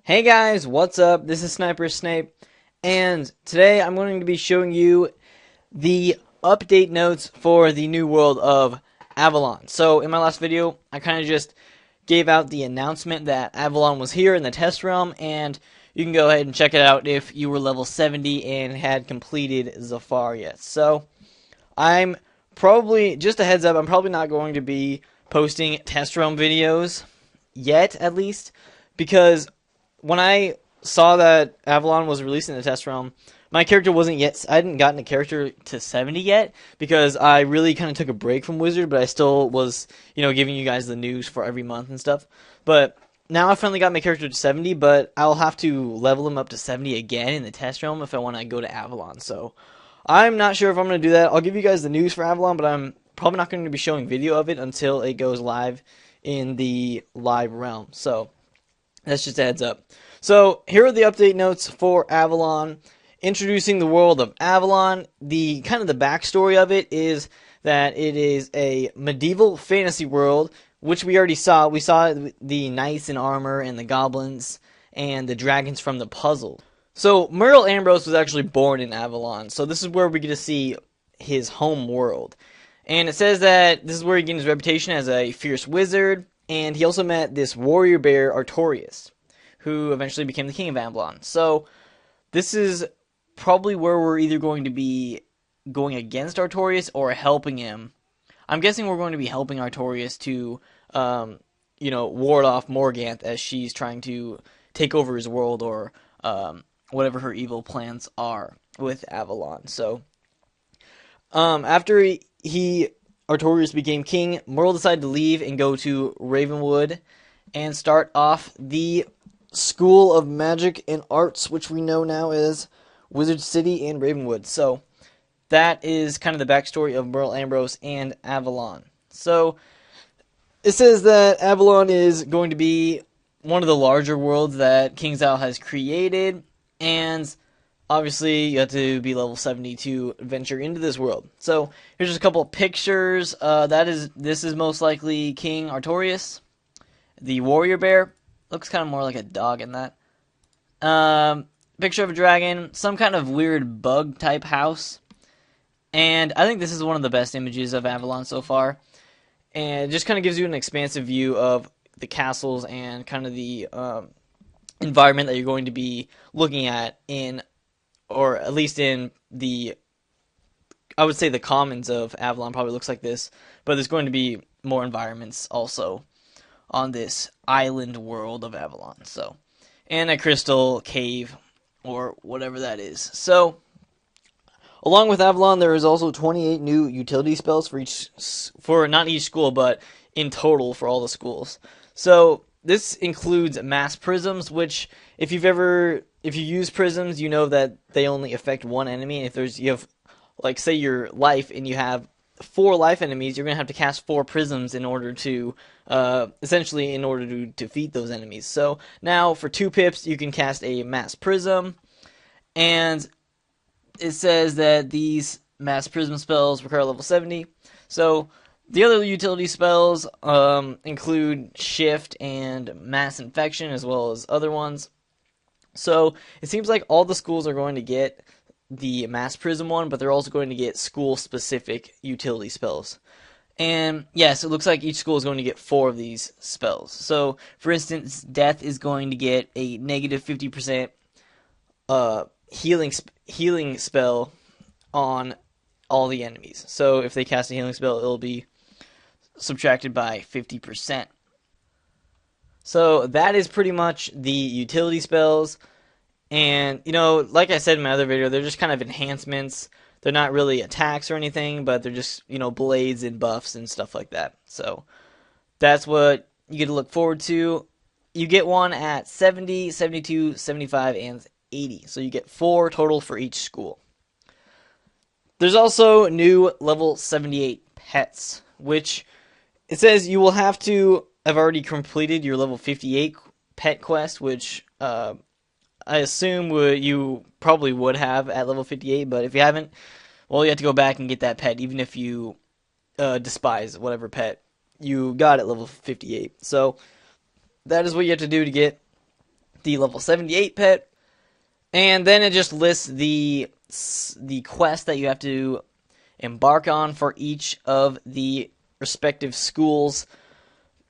Hey guys, what's up? This is Sniper Snape, and today I'm going to be showing you the update notes for the new world of Avalon. So in my last video, I kind of just gave out the announcement that Avalon was here in the test realm, and you can go ahead and check it out if you were level 70 and had completed Zafaria. So I'm probably, just a heads up, I'm probably not going to be posting test realm videos yet, at least, because when I saw that Avalon was releasing the test realm, my character wasn't yet, I hadn't gotten a character to 70 yet, because I really kind of took a break from Wizard, but I still was, giving you guys the news for every month and stuff. But now I finally got my character to 70, but I'll have to level him up to 70 again in the test realm if I want to go to Avalon. So I'm not sure if I'm going to do that. I'll give you guys the news for Avalon, but I'm probably not going to be showing video of it until it goes live in the live realm. So that's just a heads up. So here are the update notes for Avalon. Introducing the world of Avalon. The kind of the backstory of it is that it is a medieval fantasy world, which we already saw. We saw the knights in armor and the goblins and the dragons from the puzzle. So Merle Ambrose was actually born in Avalon. So this is where we get to see his home world. And it says that this is where he gained his reputation as a fierce wizard. And he also met this warrior bear, Artorias, who eventually became the king of Avalon. So this is probably where we're either going to be going against Artorias or helping him. I'm guessing we're going to be helping Artorias to, ward off Morganth as she's trying to take over his world or whatever her evil plans are with Avalon. So after Artorias became king, Merle decided to leave and go to Ravenwood and start off the School of Magic and Arts, which we know now as Wizard City and Ravenwood. So that is kind of the backstory of Merle Ambrose and Avalon. So it says that Avalon is going to be one of the larger worlds that KingsIsle has created, and obviously you have to be level 70 to venture into this world. So here's just a couple of pictures. This is most likely King Artorias. The warrior bear looks kind of more like a dog in that. Picture of a dragon, some kind of weird bug type house. And I think this is one of the best images of Avalon so far. And it just kind of gives you an expansive view of the castles and kind of the environment that you're going to be looking at in, or at least in the, I would say the commons of Avalon probably looks like this, but there's going to be more environments also on this island world of Avalon. So, and a crystal cave or whatever that is. So, along with Avalon, there is also 28 new utility spells for not each school, but in total for all the schools. So this includes mass prisms, which if you use prisms, you know that they only affect one enemy. And if you have, like, say your life and you have 4 life enemies, you're going to have to cast 4 prisms in order to, essentially in order to defeat those enemies. So now for 2 pips, you can cast a mass prism, and it says that these mass prism spells require level 70. So the other utility spells include shift and mass infection as well as other ones. So it seems like all the schools are going to get the mass prism one, but they're also going to get school-specific utility spells. And yes, it looks like each school is going to get 4 of these spells. So, for instance, Death is going to get a negative 50% healing spell on all the enemies. So if they cast a healing spell, it'll be subtracted by 50%. So that is pretty much the utility spells. And, like I said in my other video, they're just kind of enhancements. They're not really attacks or anything, but they're just, blades and buffs and stuff like that. So that's what you get to look forward to. You get one at 70, 72, 75, and 80. So you get 4 total for each school. There's also new level 78 pets, which it says you will have to have already completed your level 58 pet quest, which I assume you probably would have at level 58, but if you haven't, well, you have to go back and get that pet, even if you despise whatever pet you got at level 58. So that is what you have to do to get the level 78 pet, and then it just lists the quest that you have to embark on for each of the respective schools'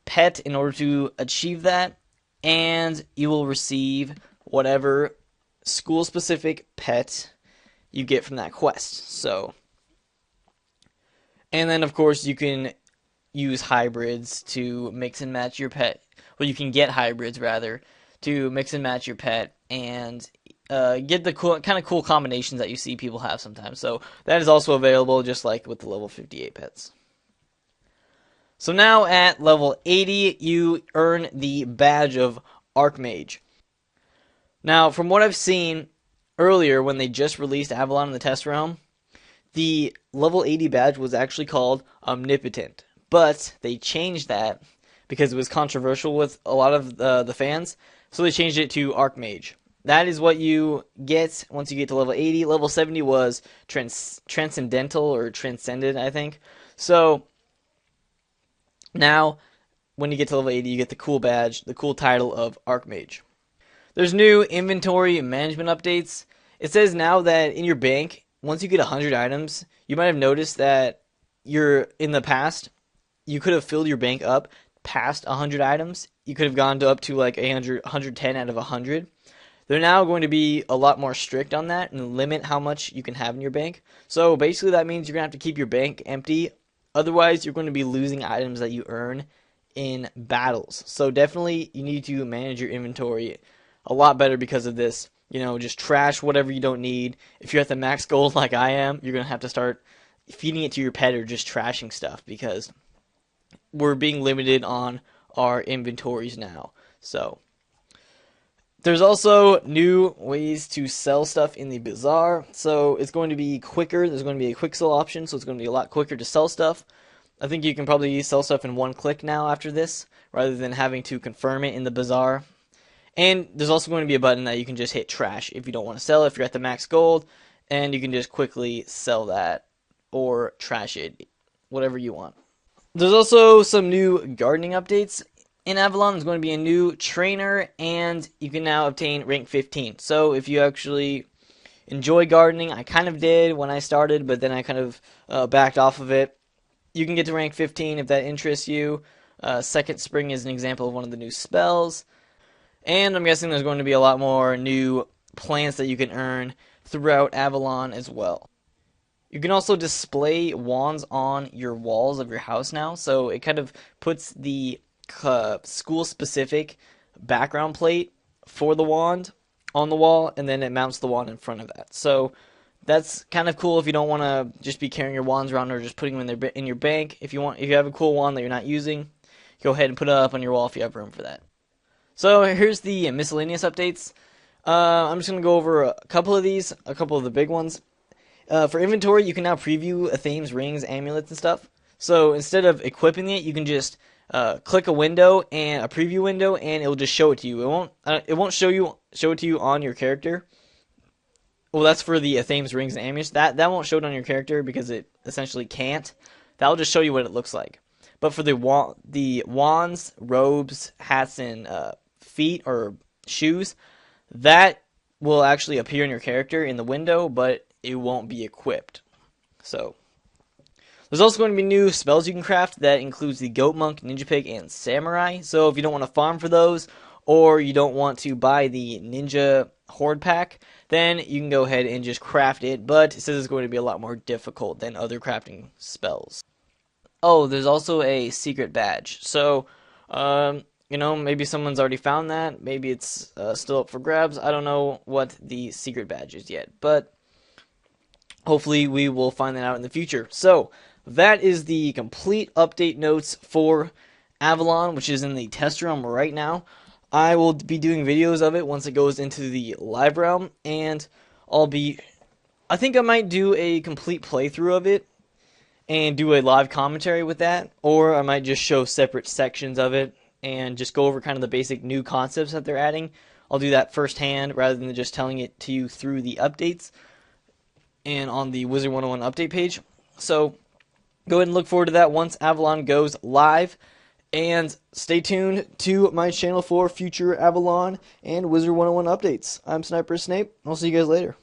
pet in order to achieve that, and you will receive whatever school-specific pet you get from that quest. So, and then of course you can use hybrids to mix and match your pet. Well, you can get hybrids rather to mix and match your pet and get the kind of cool combinations that you see people have sometimes. So that is also available, just like with the level 58 pets. So now at level 80, you earn the badge of Archmage. Now, from what I've seen earlier when they just released Avalon in the test realm, the level 80 badge was actually called Omnipotent. But they changed that because it was controversial with a lot of the fans, so they changed it to Archmage. That is what you get once you get to level 80. Level 70 was Transcendental or Transcended, I think. So now, when you get to level 80, you get the cool badge, the cool title of Archmage. There's new inventory management updates. It says now that in your bank, once you get 100 items, you might have noticed that in the past, you could have filled your bank up past 100 items. You could have gone up to like 110 out of 100. They're now going to be a lot more strict on that and limit how much you can have in your bank. So basically that means you're going to have to keep your bank empty. Otherwise, you're going to be losing items that you earn in battles. So definitely you need to manage your inventory a lot better because of this. You know, just trash whatever you don't need. If you're at the max gold like I am, you're going to have to start feeding it to your pet or just trashing stuff because we're being limited on our inventories now. So there's also new ways to sell stuff in the Bazaar. So it's going to be quicker. There's going to be a quick sell option, so it's going to be a lot quicker to sell stuff. I think you can probably sell stuff in one click now after this, rather than having to confirm it in the Bazaar. And there's also going to be a button that you can just hit trash if you don't want to sell it, if you're at the max gold, and you can just quickly sell that or trash it, whatever you want. There's also some new gardening updates. In Avalon, there's going to be a new trainer, and you can now obtain rank 15. So if you actually enjoy gardening, I kind of did when I started, but then I kind of backed off of it. You can get to rank 15 if that interests you. Second Spring is an example of one of the new spells. And I'm guessing there's going to be a lot more new plants that you can earn throughout Avalon as well. You can also display wands on your walls of your house now, so it kind of puts the school-specific background plate for the wand on the wall, and then it mounts the wand in front of that. So that's kind of cool if you don't want to just be carrying your wands around or just putting them in your bank. If you have a cool wand that you're not using, go ahead and put it up on your wall if you have room for that. So here's the miscellaneous updates. I'm just going to go over a couple of these, a couple of the big ones. For inventory, you can now preview Athame's rings, amulets, and stuff. So instead of equipping it, you can just click a window and a preview window, and it will just show it to you. It won't show it to you on your character. Well, that's for the Athame's rings and amulets. That won't show it on your character because it essentially can't. That'll just show you what it looks like. But for the wands, robes, hats, and feet or shoes, that will actually appear in your character in the window, but it won't be equipped. So there's also going to be new spells you can craft that includes the Goat Monk, Ninja Pig, and Samurai. So if you don't want to farm for those, or you don't want to buy the Ninja Hoard pack, then you can go ahead and just craft it, but it says it's going to be a lot more difficult than other crafting spells. Oh, there's also a secret badge. So, maybe someone's already found that. Maybe it's still up for grabs. I don't know what the secret badge is yet, but hopefully we will find that out in the future. So, that is the complete update notes for Avalon, which is in the test realm right now. I will be doing videos of it once it goes into the live realm, and I think I might do a complete playthrough of it and do a live commentary with that, or I might just show separate sections of it and just go over kind of the basic new concepts that they're adding. I'll do that firsthand rather than just telling it to you through the updates and on the Wizard101 update page. So go ahead and look forward to that once Avalon goes live. And stay tuned to my channel for future Avalon and Wizard101 updates. I'm Sniper Snape. I'll see you guys later.